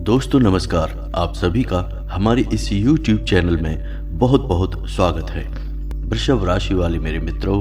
दोस्तों नमस्कार। आप सभी का हमारे इस YouTube चैनल में बहुत बहुत स्वागत है। वृषभ राशि वाले मेरे मित्रों,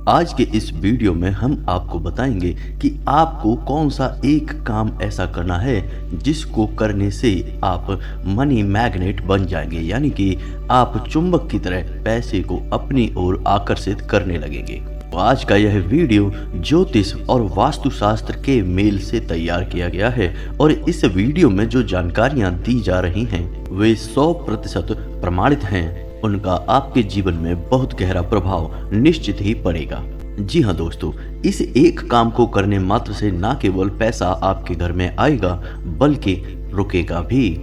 आज के इस वीडियो में हम आपको बताएंगे कि आपको कौन सा एक काम ऐसा करना है जिसको करने से आप मनी मैग्नेट बन जाएंगे, यानी कि आप चुंबक की तरह पैसे को अपनी ओर आकर्षित करने लगेंगे। तो आज का यह वीडियो ज्योतिष और वास्तुशास्त्र के मेल से तैयार किया गया है और इस वीडियो में जो जानकारियां दी जा रही हैं वे 100% प्रमाणित हैं। उनका आपके जीवन में बहुत गहरा प्रभाव निश्चित ही पड़ेगा। जी हाँ दोस्तों, इस एक काम को करने मात्र से न केवल पैसा आपके घर में आएगा बल्कि रुकेगा भी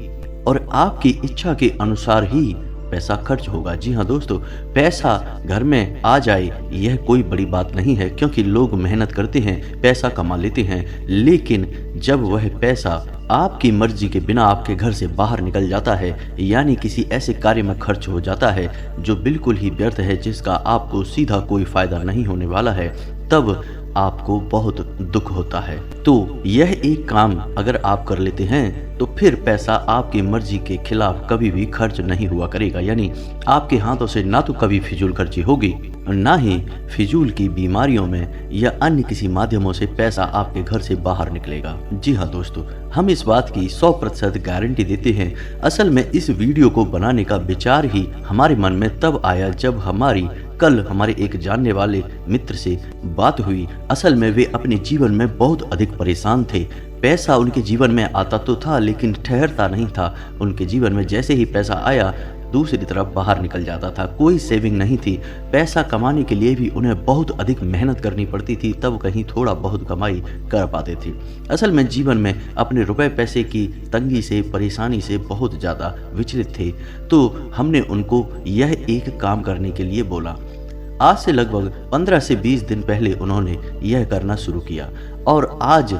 और आपकी इच्छा के अनुसार ही पैसा खर्च होगा। जी हाँ दोस्तों, पैसा घर में आ जाए यह कोई बड़ी बात नहीं है, क्योंकि लोग मेहनत करते हैं, पैसा कमा लेते हैं, लेकिन जब वह पैसा आपकी मर्जी के बिना आपके घर से बाहर निकल जाता है, यानी किसी ऐसे कार्य में खर्च हो जाता है जो बिल्कुल ही व्यर्थ है, जिसका आपको सीधा कोई फायदा नहीं होने वाला है, तब आपको बहुत दुख होता है। तो यह एक काम अगर आप कर लेते हैं तो फिर पैसा आपकी मर्जी के खिलाफ कभी भी खर्च नहीं हुआ करेगा, यानी आपके हाथों से ना तो कभी फिजूल खर्ची होगी, ना ही फिजूल की बीमारियों में या अन्य किसी माध्यमों से पैसा आपके घर से बाहर निकलेगा। जी हाँ दोस्तों, हम इस बात की 100% गारंटी देते हैं। असल में इस वीडियो को बनाने का विचार ही हमारे मन में तब आया जब कल हमारे एक जानने वाले मित्र से बात हुई। असल में वे अपने जीवन में बहुत अधिक परेशान थे। पैसा उनके जीवन में आता तो था लेकिन ठहरता नहीं था। उनके जीवन में जैसे ही पैसा आया दूसरी तरफ बाहर निकल जाता था। कोई सेविंग नहीं थी। पैसा कमाने के लिए भी उन्हें बहुत अधिक मेहनत करनी पड़ती थी, तब कहीं थोड़ा बहुत कमाई कर पाते थे। असल में जीवन में अपने रुपए पैसे की तंगी से, परेशानी से बहुत ज़्यादा विचलित थे। तो हमने उनको यह एक काम करने के लिए बोला। आज से लगभग 15 से 20 दिन पहले उन्होंने यह करना शुरू किया और आज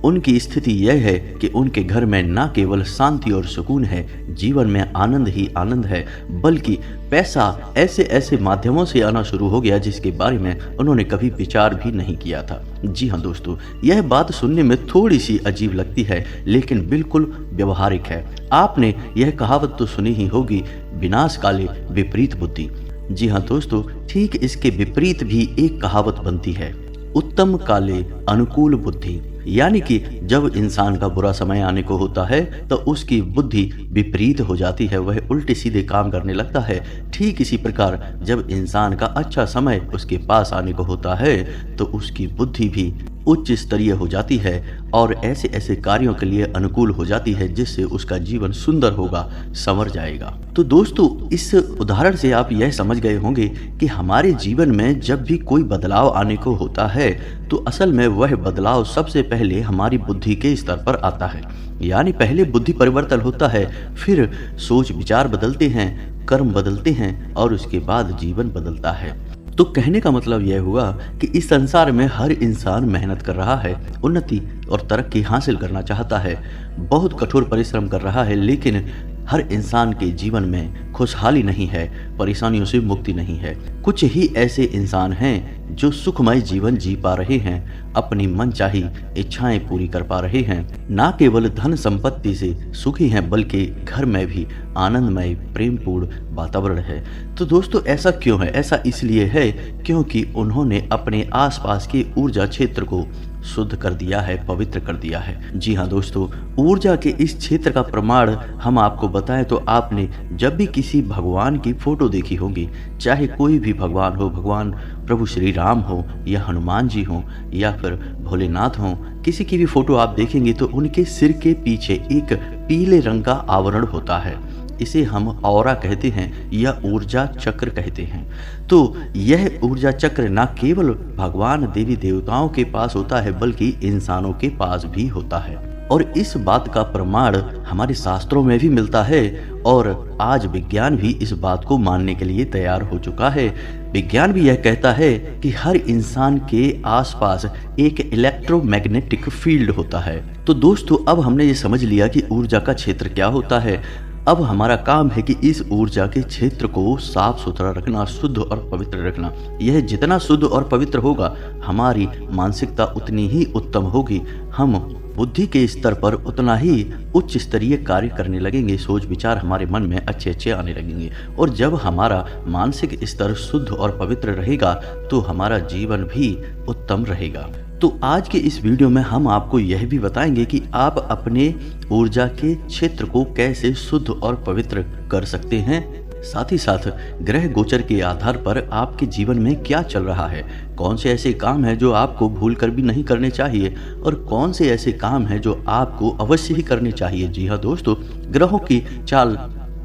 उनकी स्थिति यह है कि उनके घर में न केवल शांति और सुकून है, जीवन में आनंद ही आनंद है, बल्कि पैसा ऐसे ऐसे माध्यमों से आना शुरू हो गया जिसके बारे में उन्होंने कभी विचार भी नहीं किया था। जी हाँ दोस्तों, यह बात सुनने में थोड़ी सी अजीब लगती है लेकिन बिल्कुल व्यवहारिक है। आपने यह कहावत तो सुनी ही होगी, विनाश काले विपरीत बुद्धि। जी हाँ दोस्तों, ठीक इसके विपरीत भी एक कहावत बनती है, उत्तम काले अनुकूल बुद्धि। यानी कि जब इंसान का बुरा समय आने को होता है तो उसकी बुद्धि विपरीत हो जाती है, वह उल्टे सीधे काम करने लगता है। ठीक इसी प्रकार जब इंसान का अच्छा समय उसके पास आने को होता है तो उसकी बुद्धि भी उच्च स्तरीय हो जाती है और ऐसे ऐसे कार्यों के लिए अनुकूल हो जाती है जिससे उसका जीवन सुंदर होगा, संवर जाएगा। तो दोस्तों, इस उदाहरण से आप यह समझ गए होंगे कि हमारे जीवन में जब भी कोई बदलाव आने को होता है तो असल में वह बदलाव सबसे पहले हमारी बुद्धि के स्तर पर आता है। यानी पहले बुद्धि परिवर्तन होता है, फिर सोच विचार बदलते हैं, कर्म बदलते हैं और उसके बाद जीवन बदलता है। तो कहने का मतलब यह हुआ कि इस संसार में हर इंसान मेहनत कर रहा है, उन्नति और तरक्की हासिल करना चाहता है, बहुत कठोर परिश्रम कर रहा है, लेकिन हर इंसान के जीवन में खुशहाली नहीं है, परेशानियों से मुक्ति नहीं है। कुछ ही ऐसे इंसान हैं जो सुखमय जीवन जी पा रहे हैं, अपनी मनचाही इच्छाएं पूरी कर पा रहे हैं, ना केवल धन संपत्ति से सुखी हैं बल्कि घर में भी आनंदमय प्रेमपूर्ण वातावरण है। तो दोस्तों, ऐसा क्यों है? ऐसा इसलिए है क्योंकि उन्होंने अपने आसपास के ऊर्जा क्षेत्र को शुद्ध कर दिया है, पवित्र कर दिया है। जी हाँ दोस्तों, ऊर्जा के इस क्षेत्र का प्रमाण हम आपको बताएं तो आपने जब भी किसी भगवान की फोटो देखी होगी, चाहे कोई भी भगवान हो, भगवान प्रभु श्री राम हो या हनुमान जी हो या फिर भोलेनाथ हो, किसी की भी फोटो आप देखेंगे तो उनके सिर के पीछे एक पीले रंग का आवरण होता है। इसे हम ऑरा कहते हैं या ऊर्जा चक्र कहते हैं। तो यह ऊर्जा चक्र न केवल भगवान देवी देवताओं के पास होता है बल्कि इंसानों के पास भी होता है और इस बात का प्रमाण हमारे शास्त्रों में भी मिलता है और आज विज्ञान भी इस बात को मानने के लिए तैयार हो चुका है। विज्ञान भी यह कहता है कि हर इंसान के आसपास एक इलेक्ट्रोमैग्नेटिक फील्ड होता है। तो दोस्तों, अब हमने ये समझ लिया कि ऊर्जा का क्षेत्र क्या होता है। अब हमारा काम है कि इस ऊर्जा के क्षेत्र को साफ सुथरा रखना, शुद्ध और पवित्र रखना। यह जितना शुद्ध और पवित्र होगा, हमारी मानसिकता उतनी ही उत्तम होगी, हम बुद्धि के स्तर पर उतना ही उच्च स्तरीय कार्य करने लगेंगे, सोच विचार हमारे मन में अच्छे अच्छे आने लगेंगे। और जब हमारा मानसिक स्तर शुद्ध और पवित्र रहेगा तो हमारा जीवन भी उत्तम रहेगा। तो आज के इस वीडियो में हम आपको यह भी बताएंगे कि आप अपने ऊर्जा के क्षेत्र को कैसे शुद्ध और पवित्र कर सकते हैं। साथ ही साथ ग्रह गोचर के आधार पर आपके जीवन में क्या चल रहा है, कौन से ऐसे काम हैं जो आपको भूल कर भी नहीं करने चाहिए और कौन से ऐसे काम हैं जो आपको अवश्य ही करने चाहिए। जी हाँ दोस्तों, ग्रहों की चाल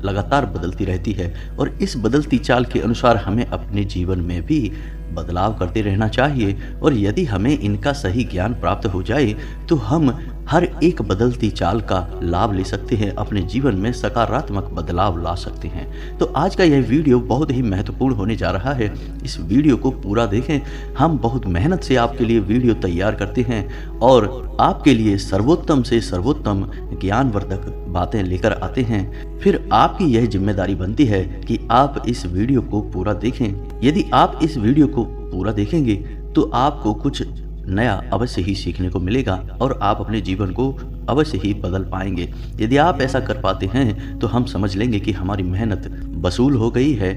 लगातार बदलती रहती है और इस बदलती चाल के अनुसार हमें अपने जीवन में भी बदलाव करते रहना चाहिए। और यदि हमें इनका सही ज्ञान प्राप्त हो जाए तो हम हर एक बदलती चाल का लाभ ले सकते हैं, अपने जीवन में सकारात्मक बदलाव ला सकते हैं। तो आज का यह वीडियो बहुत ही महत्वपूर्ण होने जा रहा है, इस वीडियो को पूरा देखें। हम बहुत मेहनत से आपके लिए वीडियो तैयार करते हैं और आपके लिए सर्वोत्तम से सर्वोत्तम ज्ञानवर्धक बातें लेकर आते हैं। फिर आपकी यह जिम्मेदारी बनती है कि आप इस वीडियो को पूरा देखें। यदि आप इस वीडियो को पूरा देखेंगे तो आपको कुछ नया अवश्य ही सीखने को मिलेगा और आप अपने जीवन को अवश्य ही बदल पाएंगे। यदि आप ऐसा कर पाते हैं तो हम समझ लेंगे कि हमारी मेहनत वसूल हो गई है,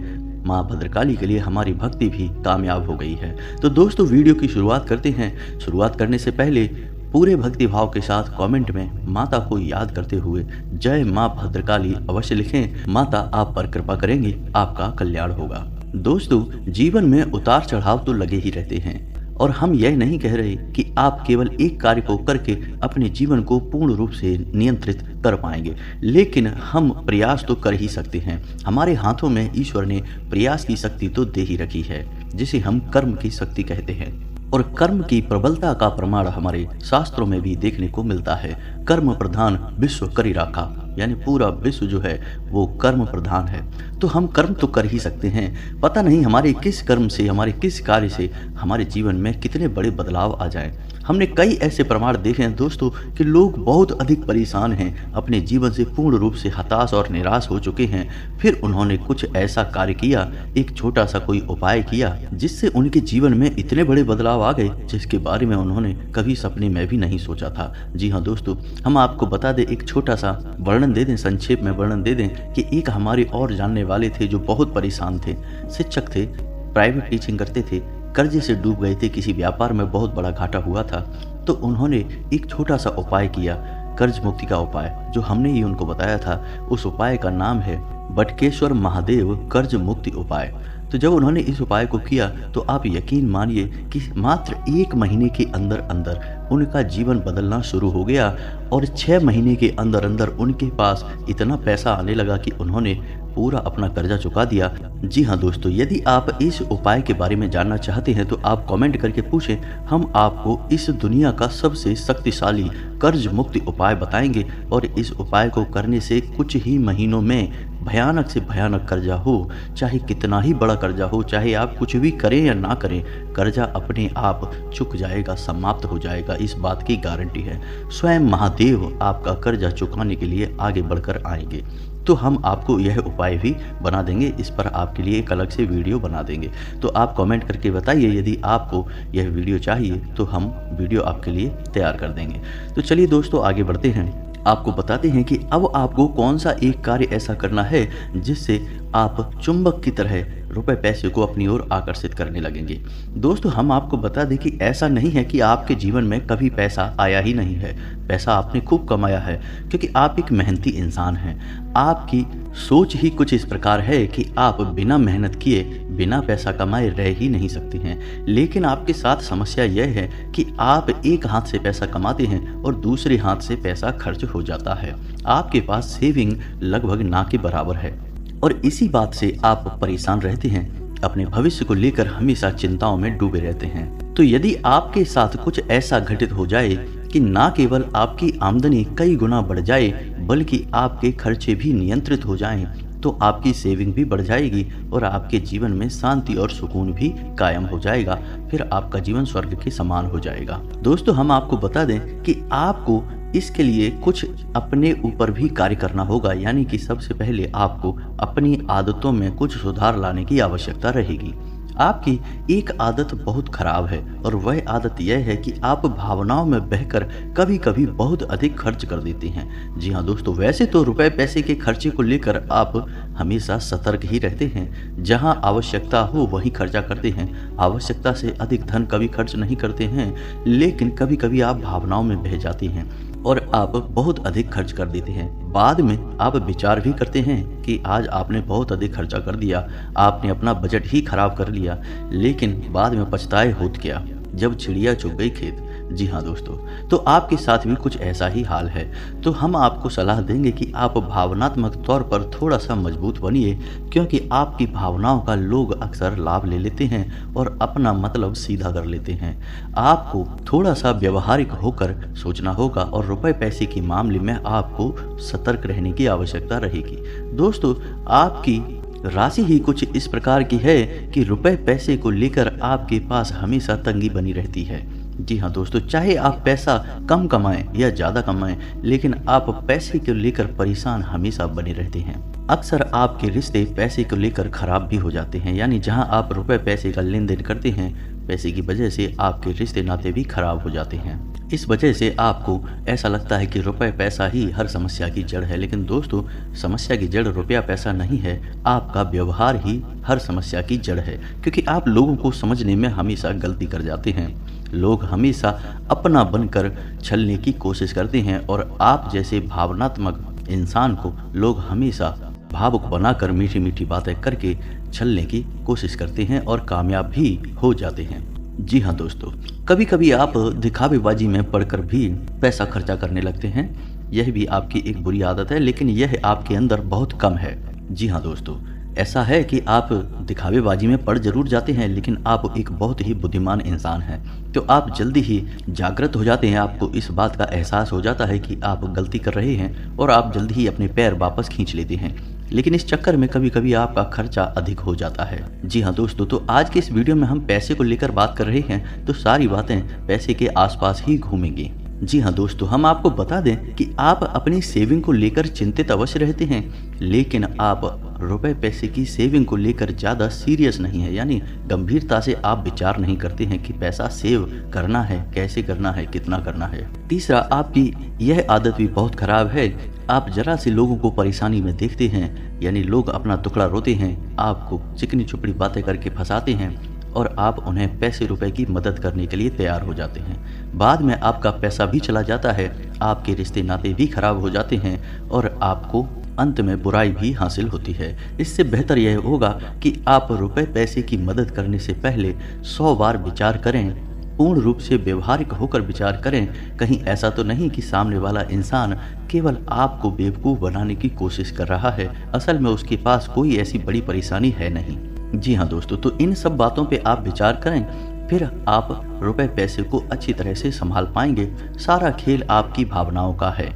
माँ भद्रकाली के लिए हमारी भक्ति भी कामयाब हो गई है। तो दोस्तों वीडियो की शुरुआत करते हैं। शुरुआत करने से पहले पूरे भक्ति भाव के साथ कमेंट में माता को याद करते हुए जय माँ भद्रकाली अवश्य लिखें। माता आप पर कृपा करेंगी, आपका कल्याण होगा। दोस्तों जीवन में उतार चढ़ाव तो लगे ही रहते हैं और हम यह नहीं कह रहे कि आप केवल एक कार्य को करके अपने जीवन को पूर्ण रूप से नियंत्रित कर पाएंगे, लेकिन हम प्रयास तो कर ही सकते हैं। हमारे हाथों में ईश्वर ने प्रयास की शक्ति तो दे ही रखी है, जिसे हम कर्म की शक्ति कहते हैं। और कर्म की प्रबलता का प्रमाण हमारे शास्त्रों में भी देखने को मिलता है। कर्म प्रधान विश्व करी राखा, यानी पूरा विश्व जो है वो कर्म प्रधान है। तो हम कर्म तो कर ही सकते हैं, पता नहीं हमारे किस कर्म से, हमारे किस कार्य से हमारे जीवन में कितने बड़े बदलाव आ जाएं। हमने कई ऐसे प्रमाण देखे हैं दोस्तों कि लोग बहुत अधिक परेशान हैं, अपने जीवन से पूर्ण रूप से हताश और निराश हो चुके हैं। फिर उन्होंने कुछ ऐसा कार्य किया, एक छोटा सा कोई उपाय किया, जिससे उनके जीवन में इतने बड़े बदलाव आ गए जिसके बारे में उन्होंने कभी सपने में भी नहीं सोचा था। जी हाँ दोस्तों, हम आपको बता दें, एक छोटा सा वर्णन दे दें, संक्षेप में वर्णन दे दें कि एक हमारे और जानने वाले थे जो बहुत परेशान थे, शिक्षक थे, प्राइवेट टीचिंग करते थे, कर्जे से डूब गए थे, किसी व्यापार में बहुत बड़ा घाटा हुआ था। तो उन्होंने एक छोटा सा उपाय किया, कर्ज मुक्ति का उपाय, जो हमने ही उनको बताया था। उस उपाय का नाम है बटकेश्वर महादेव कर्ज मुक्ति उपाय। तो जब उन्होंने इस उपाय को किया तो आप यकीन मानिए कि मात्र 1 महीने के अंदर अंदर उनका जीवन बदलना शुरू हो गया और 6 महीने के अंदर अंदर उनके पास इतना पैसा आने लगा कि उन्होंने पूरा अपना कर्जा चुका दिया। जी हाँ दोस्तों, यदि आप इस उपाय के बारे में जानना चाहते हैं तो आप कमेंट करके पूछें, हम आपको इस दुनिया का सबसे शक्तिशाली कर्ज मुक्ति उपाय बताएंगे। और इस उपाय को करने से कुछ ही महीनों में भयानक से भयानक कर्जा हो, चाहे कितना ही बड़ा कर्जा हो, चाहे आप कुछ भी करें या ना करें, कर्जा अपने आप चुक जाएगा, समाप्त हो जाएगा, इस बात की गारंटी है। स्वयं महादेव आपका कर्जा चुकाने के लिए आगे बढ़कर आएंगे। तो हम आपको यह उपाय भी बना देंगे, इस पर आपके लिए एक अलग से वीडियो बना देंगे। तो आप कमेंट करके बताइए, यदि आपको यह वीडियो चाहिए तो हम वीडियो आपके लिए तैयार कर देंगे। तो चलिए दोस्तों आगे बढ़ते हैं। आपको बताते हैं कि अब आपको कौन सा एक कार्य ऐसा करना है जिससे आप चुंबक की तरह रुपए पैसे को अपनी ओर आकर्षित करने लगेंगे। दोस्तों हम आपको बता दें कि ऐसा नहीं है कि आपके जीवन में कभी पैसा आया ही नहीं है। पैसा आपने खूब कमाया है क्योंकि आप एक मेहनती इंसान हैं। आपकी सोच ही कुछ इस प्रकार है कि आप बिना मेहनत किए, बिना पैसा कमाए रह ही नहीं सकते हैं। लेकिन आपके साथ समस्या यह है कि आप एक हाथ से पैसा कमाते हैं और दूसरे हाथ से पैसा खर्च हो जाता है। आपके पास सेविंग लगभग ना के बराबर है और इसी बात से आप परेशान रहते हैं, अपने भविष्य को लेकर हमेशा चिंताओं में डूबे रहते हैं। तो यदि आपके साथ कुछ ऐसा घटित हो जाए कि ना केवल आपकी आमदनी कई गुना बढ़ जाए बल्कि आपके खर्चे भी नियंत्रित हो जाएं, तो आपकी सेविंग भी बढ़ जाएगी और आपके जीवन में शांति और सुकून भी कायम हो जाएगा। फिर आपका जीवन स्वर्ग के समान हो जाएगा। दोस्तों हम आपको बता दें कि आपको इसके लिए कुछ अपने ऊपर भी कार्य करना होगा, यानी कि सबसे पहले आपको अपनी आदतों में कुछ सुधार लाने की आवश्यकता रहेगी। आपकी एक आदत बहुत खराब है और वह आदत यह है कि आप भावनाओं में बहकर कभी कभी बहुत अधिक खर्च कर देते हैं। जी हाँ दोस्तों, वैसे तो रुपए पैसे के खर्चे को लेकर आप हमेशा सतर्क ही रहते हैं। जहां आवश्यकता हो वहीं खर्चा करते हैं, आवश्यकता से अधिक धन कभी खर्च नहीं करते हैं। लेकिन कभी कभी आप भावनाओं में बह जाते हैं और आप बहुत अधिक खर्च कर देते हैं। बाद में आप विचार भी करते हैं कि आज आपने बहुत अधिक खर्चा कर दिया, आपने अपना बजट ही खराब कर लिया, लेकिन बाद में पछताए होत क्या जब चिड़िया चुग गई खेत। जी हाँ दोस्तों, तो आपके साथ भी कुछ ऐसा ही हाल है। तो हम आपको सलाह देंगे कि आप भावनात्मक तौर पर थोड़ा सा मजबूत बनिए, क्योंकि आपकी भावनाओं का लोग अक्सर लाभ ले लेते हैं और अपना मतलब सीधा कर लेते हैं। आपको थोड़ा सा व्यवहारिक होकर सोचना होगा और रुपए पैसे के मामले में आपको सतर्क रहने की आवश्यकता रहेगी। दोस्तों, आपकी राशि ही कुछ इस प्रकार की है कि रुपए पैसे को लेकर आपके पास हमेशा तंगी बनी रहती है। जी हाँ दोस्तों, चाहे आप पैसा कम कमाएं या ज़्यादा कमाएं, लेकिन आप पैसे को लेकर परेशान हमेशा बने रहते हैं। अक्सर आपके रिश्ते पैसे को लेकर खराब भी हो जाते हैं, यानी जहां आप रुपए पैसे का लेन देन करते हैं, पैसे की वजह से आपके रिश्ते नाते भी खराब हो जाते हैं। इस वजह से आपको ऐसा लगता है कि रुपए पैसा ही हर समस्या की जड़ है, लेकिन दोस्तों समस्या की जड़ रुपया पैसा नहीं है, आपका व्यवहार ही हर समस्या की जड़ है। क्योंकि आप लोगों को समझने में हमेशा गलती कर जाते हैं। लोग हमेशा अपना बनकर छलने की कोशिश करते हैं और आप जैसे भावनात्मक इंसान को लोग हमेशा भावुक बनाकर मीठी मीठी बातें करके छलने की कोशिश करते हैं और कामयाब भी हो जाते हैं। जी हाँ दोस्तों, कभी कभी आप दिखावेबाजी में पड़कर भी पैसा खर्चा करने लगते हैं। यह भी आपकी एक बुरी आदत है, लेकिन यह आपके अंदर बहुत कम है। जी हाँ दोस्तों, ऐसा है कि आप दिखावेबाजी में पड़ जरूर जाते हैं, लेकिन आप एक बहुत ही बुद्धिमान इंसान हैं। तो आप जल्दी ही जागृत हो जाते हैं, आपको इस बात का एहसास हो जाता है कि आप गलती कर रहे हैं और आप जल्दी ही अपने पैर वापस खींच लेते हैं। लेकिन इस चक्कर में कभी कभी आपका खर्चा अधिक हो जाता है। जी हाँ दोस्तों, तो आज के इस वीडियो में हम पैसे को लेकर बात कर रहे हैं, तो सारी बातें पैसे के आसपास ही घूमेंगी। जी हाँ दोस्तों, हम आपको बता दें कि आप अपनी सेविंग को लेकर चिंतित अवश्य रहते हैं, लेकिन आप रुपए पैसे की सेविंग को लेकर ज़्यादा सीरियस नहीं है, यानी गंभीरता से आप विचार नहीं करते हैं कि पैसा सेव करना है, कैसे करना है, कितना करना है। तीसरा, आपकी यह आदत भी बहुत खराब है, आप जरा से लोगों को परेशानी में देखते हैं, यानी लोग अपना टुकड़ा रोते हैं, आपको चिकनी चुपड़ी बातें करके फंसाते हैं और आप उन्हें पैसे रुपए की मदद करने के लिए तैयार हो जाते हैं। बाद में आपका पैसा भी चला जाता है, आपके रिश्ते नाते भी खराब हो जाते हैं और आपको अंत में बुराई भी हासिल होती है। इससे बेहतर यह होगा कि आप रुपए पैसे की मदद करने से पहले 100 बार विचार करें, पूर्ण रूप से व्यवहारिक होकर विचार करें। कहीं ऐसा तो नहीं कि सामने वाला इंसान केवल आपको बेवकूफ़ बनाने की कोशिश कर रहा है, असल में उसके पास कोई ऐसी बड़ी परेशानी है नहीं। जी हाँ दोस्तों, तो इन सब बातों पे आप विचार करें, फिर आप रुपए पैसे को अच्छी तरह से संभाल पाएंगे। सारा खेल आपकी भावनाओं का है।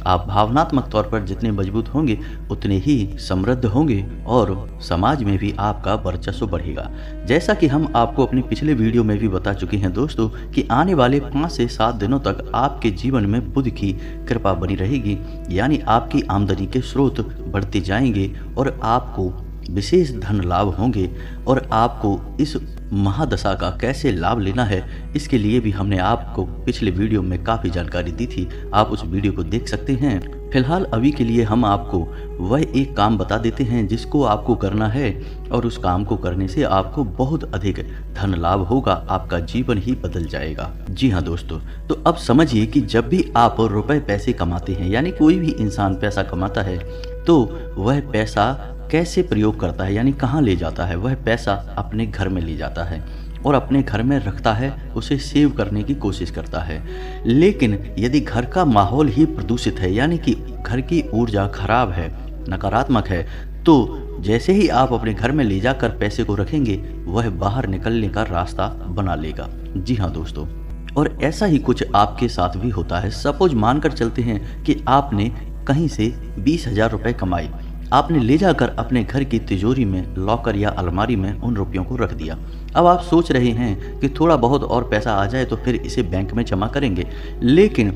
आप भावनात्मक तौर पर जितने मजबूत होंगे उतने ही समृद्ध होंगे और समाज में भी आपका वर्चस्व बढ़ेगा। जैसा कि हम आपको अपने पिछले वीडियो में भी बता चुके हैं दोस्तों कि आने वाले 5 से 7 दिनों तक आपके जीवन में बुध की कृपा बनी रहेगी, यानी आपकी आमदनी के स्रोत बढ़ते जाएंगे और आपको विशेष धन लाभ होंगे। और आपको इस महादशा का कैसे लाभ लेना है, इसके लिए भी हमने आपको पिछले वीडियो में काफ़ी जानकारी दी थी, आप उस वीडियो को देख सकते हैं। फिलहाल अभी के लिए हम आपको वह एक काम बता देते हैं जिसको आपको करना है और उस काम को करने से आपको बहुत अधिक धन लाभ होगा, आपका जीवन ही बदल जाएगा। जी हाँ दोस्तों, तो अब समझिए कि जब भी आप रुपए पैसे कमाते हैं, यानी कोई भी इंसान पैसा कमाता है, तो वह पैसा कैसे प्रयोग करता है, यानी कहाँ ले जाता है। वह पैसा अपने घर में ले जाता है और अपने घर में रखता है, उसे सेव करने की कोशिश करता है। लेकिन यदि घर का माहौल ही प्रदूषित है, यानी कि घर की ऊर्जा खराब है, नकारात्मक है, तो जैसे ही आप अपने घर में ले जाकर पैसे को रखेंगे, वह बाहर निकलने का रास्ता बना लेगा। जी हाँ दोस्तों, और ऐसा ही कुछ आपके साथ भी होता है। सपोज मानकर चलते हैं कि आपने कहीं से 20,000 रुपये कमाए, आपने ले जाकर अपने घर की तिजोरी में, लॉकर या अलमारी में उन रुपयों को रख दिया। अब आप सोच रहे हैं कि थोड़ा बहुत और पैसा आ जाए तो फिर इसे बैंक में जमा करेंगे, लेकिन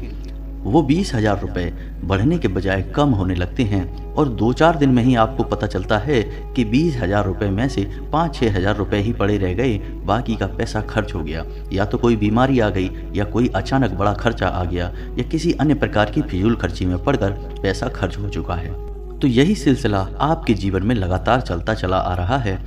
वो 20,000 रुपये बढ़ने के बजाय कम होने लगते हैं और 2-4 दिन में ही आपको पता चलता है कि 20,000 रुपये में से 5-6 हज़ार रुपये ही पड़े रह गए, बाकी का पैसा खर्च हो गया। या तो कोई बीमारी आ गई, या कोई अचानक बड़ा खर्चा आ गया, या किसी अन्य प्रकार की फिजूल खर्ची में पड़कर पैसा खर्च हो चुका है। तो यही सिलसिला आपके जीवन में लगातार चलता चला आ रहा है।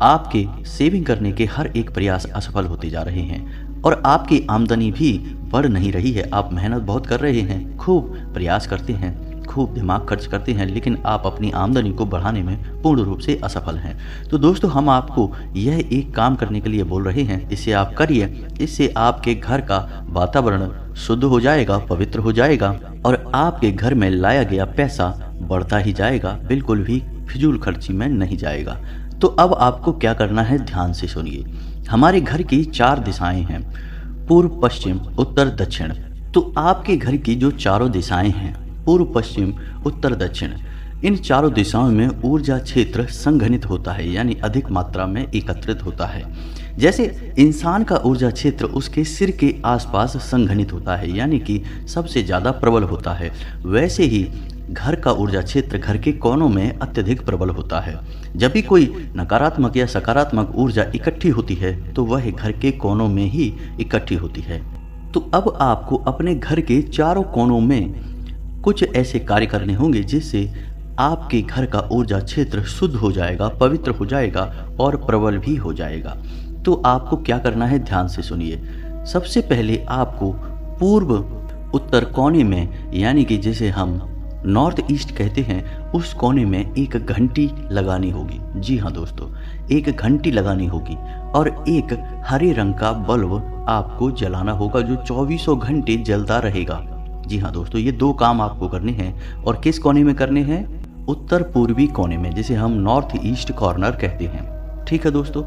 आपके सेविंग करने के हर एक प्रयास असफल होते जा रहे हैं और आपकी आमदनी भी बढ़ नहीं रही है। आप मेहनत बहुत कर रहे हैं, खूब प्रयास करते हैं, खूब दिमाग खर्च करते हैं, लेकिन आप अपनी आमदनी को बढ़ाने में पूर्ण रूप से असफल हैं। तो दोस्तों, हम आपको यह एक काम करने के लिए बोल रहे हैं, इसे आप करिए। इससे आपके घर का वातावरण शुद्ध हो जाएगा, पवित्र हो जाएगा और आपके घर में लाया गया पैसा बढ़ता ही जाएगा, बिल्कुल भी फिजूल खर्ची में नहीं जाएगा। तो अब आपको क्या करना है, ध्यान से सुनिए। हमारे घर की 4 दिशाएं हैं, पूर्व, पश्चिम, उत्तर, दक्षिण। तो आपके घर की जो चारों दिशाएं हैं, पूर्व, पश्चिम, उत्तर, दक्षिण, इन चारों दिशाओं में ऊर्जा क्षेत्र संघनित होता है, यानी अधिक मात्रा में एकत्रित होता है। जैसे इंसान का ऊर्जा क्षेत्र उसके सिर के आसपास संघनित होता है, यानी कि सबसे ज़्यादा प्रबल होता है, वैसे ही घर का ऊर्जा क्षेत्र घर के कोनों में अत्यधिक प्रबल होता है। जब भी कोई नकारात्मक या सकारात्मक ऊर्जा इकट्ठी होती है तो वह घर के कोनों में ही इकट्ठी होती है। तो अब आपको अपने घर के चारों कोनों में कुछ ऐसे कार्य करने होंगे जिससे आपके घर का ऊर्जा क्षेत्र शुद्ध हो जाएगा, पवित्र हो जाएगा और प्रबल भी हो जाएगा। तो आपको क्या करना है, ध्यान से सुनिए। सबसे पहले आपको पूर्व उत्तर कोने में, यानी कि जिसे हम नॉर्थ ईस्ट कहते हैं, उस कोने में एक घंटी लगानी होगी। जी हाँ दोस्तों, एक घंटी लगानी होगी और एक हरे रंग का बल्ब आपको जलाना होगा जो 24 घंटे जलता रहेगा। जी हाँ दोस्तों, ये 2 काम आपको करने हैं। और किस कोने में करने हैं? उत्तर पूर्वी कोने में, जिसे हम नॉर्थ ईस्ट कॉर्नर कहते हैं। ठीक है दोस्तों,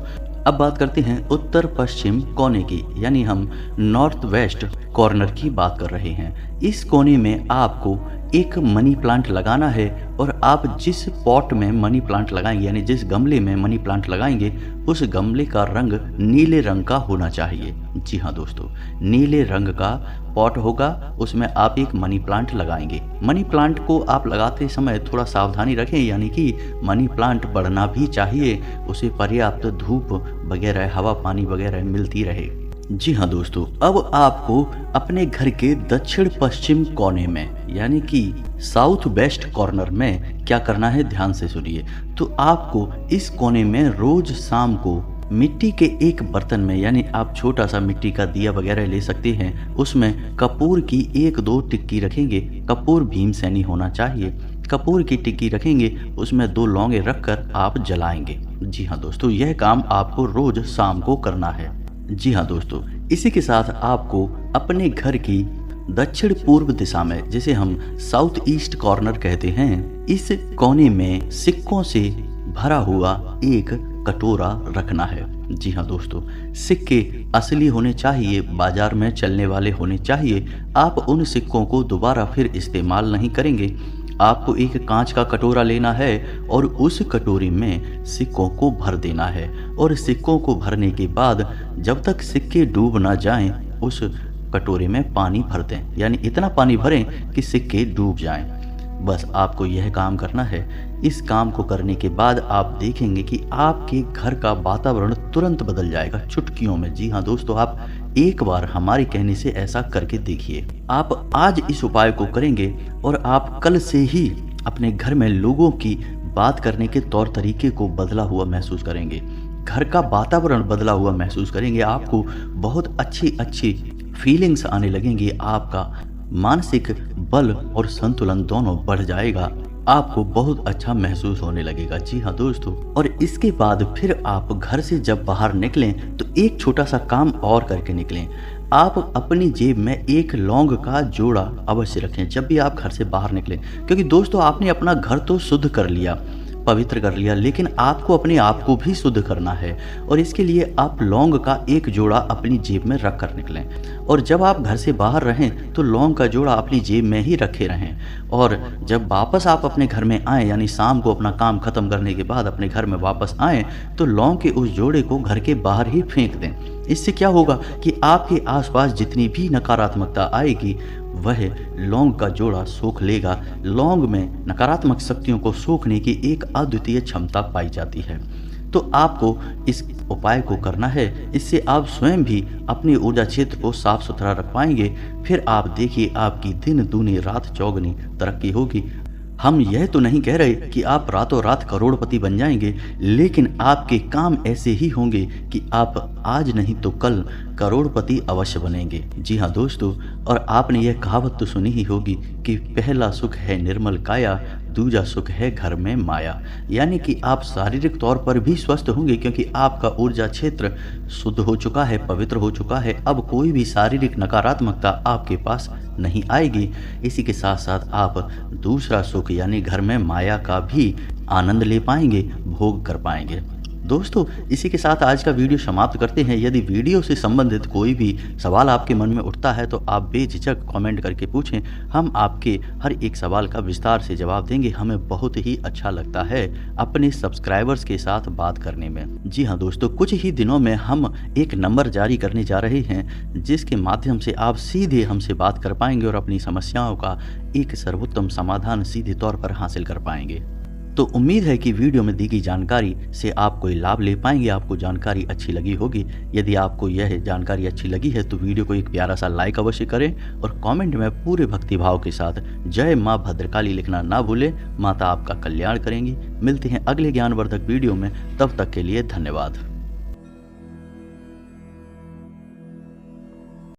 अब बात करते हैं उत्तर पश्चिम कोने की, यानी हम नॉर्थ वेस्ट कॉर्नर की बात कर रहे हैं। इस कोने में आपको एक मनी प्लांट लगाना है और आप जिस पॉट में मनी प्लांट लगाएंगे, यानी जिस गमले में मनी प्लांट लगाएंगे, उस गमले का रंग नीले रंग का होना चाहिए। जी हाँ दोस्तों, नीले रंग का पॉट होगा, उसमें आप एक मनी प्लांट लगाएंगे। मनी प्लांट को आप लगाते समय थोड़ा सावधानी रखें, यानी कि मनी प्लांट बढ़ना भी चाहिए, उसे पर्याप्त धूप वगैरह, हवा पानी वगैरह मिलती रहे। जी हाँ दोस्तों, अब आपको अपने घर के दक्षिण पश्चिम कोने में, यानी कि साउथ वेस्ट कॉर्नर में क्या करना है, ध्यान से सुनिए। तो आपको इस कोने में रोज शाम को मिट्टी के एक बर्तन में, यानी आप छोटा सा मिट्टी का दिया वगैरह ले सकते हैं, उसमें कपूर की 1-2 टिक्की रखेंगे। कपूर भीमसेनी होना चाहिए। कपूर की टिक्की रखेंगे, उसमें 2 लौंगे रखकर आप जलाएंगे। जी हाँ दोस्तों, यह काम आपको रोज शाम को करना है। जी हाँ दोस्तों, इसी के साथ आपको अपने घर की दक्षिण पूर्व दिशा में, जिसे हम साउथ ईस्ट कॉर्नर कहते हैं, इस कोने में सिक्कों से भरा हुआ एक कटोरा रखना है। जी हाँ दोस्तों, सिक्के असली होने चाहिए, बाजार में चलने वाले होने चाहिए। आप उन सिक्कों को दोबारा फिर इस्तेमाल नहीं करेंगे। आपको एक कांच का कटोरा लेना है और उस कटोरी में सिक्कों को भर देना है और सिक्कों को भरने के बाद जब तक सिक्के डूब ना जाएं, उस कटोरे में पानी भर दें, यानी इतना पानी भरें कि सिक्के डूब जाएं। बस आपको यह काम करना है। इस काम को करने के बाद आप देखेंगे कि आपके घर का वातावरण तुरंत बदल जाएगा, चुटकियों में। जी हाँ दोस्तों, आप एक बार हमारे कहने से ऐसा करके देखिए। आप आज इस उपाय को करेंगे और आप कल से ही अपने घर में लोगों की बात करने के तौर तरीके को बदला हुआ महसूस करेंगे। घर का वातावरण बदला हुआ महसूस करेंगे। आपको बहुत अच्छी फीलिंग्स आने लगेंगी। आपका मानसिक बल और संतुलन दोनों बढ़ जाएगा। आपको बहुत अच्छा महसूस होने लगेगा। जी हाँ दोस्तों, और इसके बाद फिर आप घर से जब बाहर निकलें तो एक छोटा सा काम और करके निकलें। आप अपनी जेब में एक लौंग का जोड़ा अवश्य रखें जब भी आप घर से बाहर निकलें, क्योंकि दोस्तों आपने अपना घर तो शुद्ध कर लिया, पवित्र कर लिया, लेकिन आपको अपने आप को भी शुद्ध करना है और इसके लिए आप लौंग का एक जोड़ा अपनी जेब में रख कर निकलें। और जब आप घर से बाहर रहें तो लौंग का जोड़ा अपनी जेब में ही रखे रहें और जब वापस आप अपने घर में आएँ, यानी शाम को अपना काम खत्म करने के बाद अपने घर में वापस आएँ, तो लौंग के उस जोड़े को घर के बाहर ही फेंक दें। इससे क्या होगा कि आपके आसपास जितनी भी नकारात्मकता आएगी वह लौंग का जोड़ा सोख लेगा। लौंग में नकारात्मक शक्तियों को सोखने की एक अद्वितीय क्षमता पाई जाती है। तो आपको इस उपाय को करना है। इससे आप स्वयं भी अपने ऊर्जा क्षेत्र को साफ सुथरा रख पाएंगे। फिर आप देखिए आपकी दिन दूनी रात चौगुनी तरक्की होगी। हम यह तो नहीं कह रहे कि आप रातों रात करोड़पति बन जाएंगे, लेकिन आपके काम ऐसे ही होंगे कि आप आज नहीं तो कल करोड़पति अवश्य बनेंगे। जी हाँ दोस्तों, और आपने यह कहावत तो सुनी ही होगी कि पहला सुख है निर्मल काया, दूजा सुख है घर में माया। यानी कि आप शारीरिक तौर पर भी स्वस्थ होंगे, क्योंकि आपका ऊर्जा क्षेत्र शुद्ध हो चुका है, पवित्र हो चुका है। अब कोई भी शारीरिक नकारात्मकता आपके पास नहीं आएगी। इसी के साथ साथ आप दूसरा सुख यानी घर में माया का भी आनंद ले पाएंगे, भोग कर पाएंगे। दोस्तों, इसी के साथ आज का वीडियो समाप्त करते हैं। यदि वीडियो से संबंधित कोई भी सवाल आपके मन में उठता है तो आप बेझिझक कमेंट करके पूछें। हम आपके हर एक सवाल का विस्तार से जवाब देंगे। हमें बहुत ही अच्छा लगता है अपने सब्सक्राइबर्स के साथ बात करने में। जी हाँ दोस्तों, कुछ ही दिनों में हम एक नंबर जारी करने जा रहे हैं, जिसके माध्यम से आप सीधे हमसे बात कर पाएंगे और अपनी समस्याओं का एक सर्वोत्तम समाधान सीधे तौर पर हासिल कर पाएंगे। तो उम्मीद है कि वीडियो में दी गई जानकारी से आप कोई लाभ ले पाएंगे, आपको जानकारी अच्छी लगी होगी। यदि आपको यह जानकारी अच्छी लगी है तो वीडियो को एक प्यारा सा लाइक अवश्य करें और कमेंट में पूरे भक्तिभाव के साथ जय माँ भद्रकाली लिखना ना भूलें। माता आपका कल्याण करेंगी। मिलते हैं अगले ज्ञानवर्धक वीडियो में, तब तक के लिए धन्यवाद।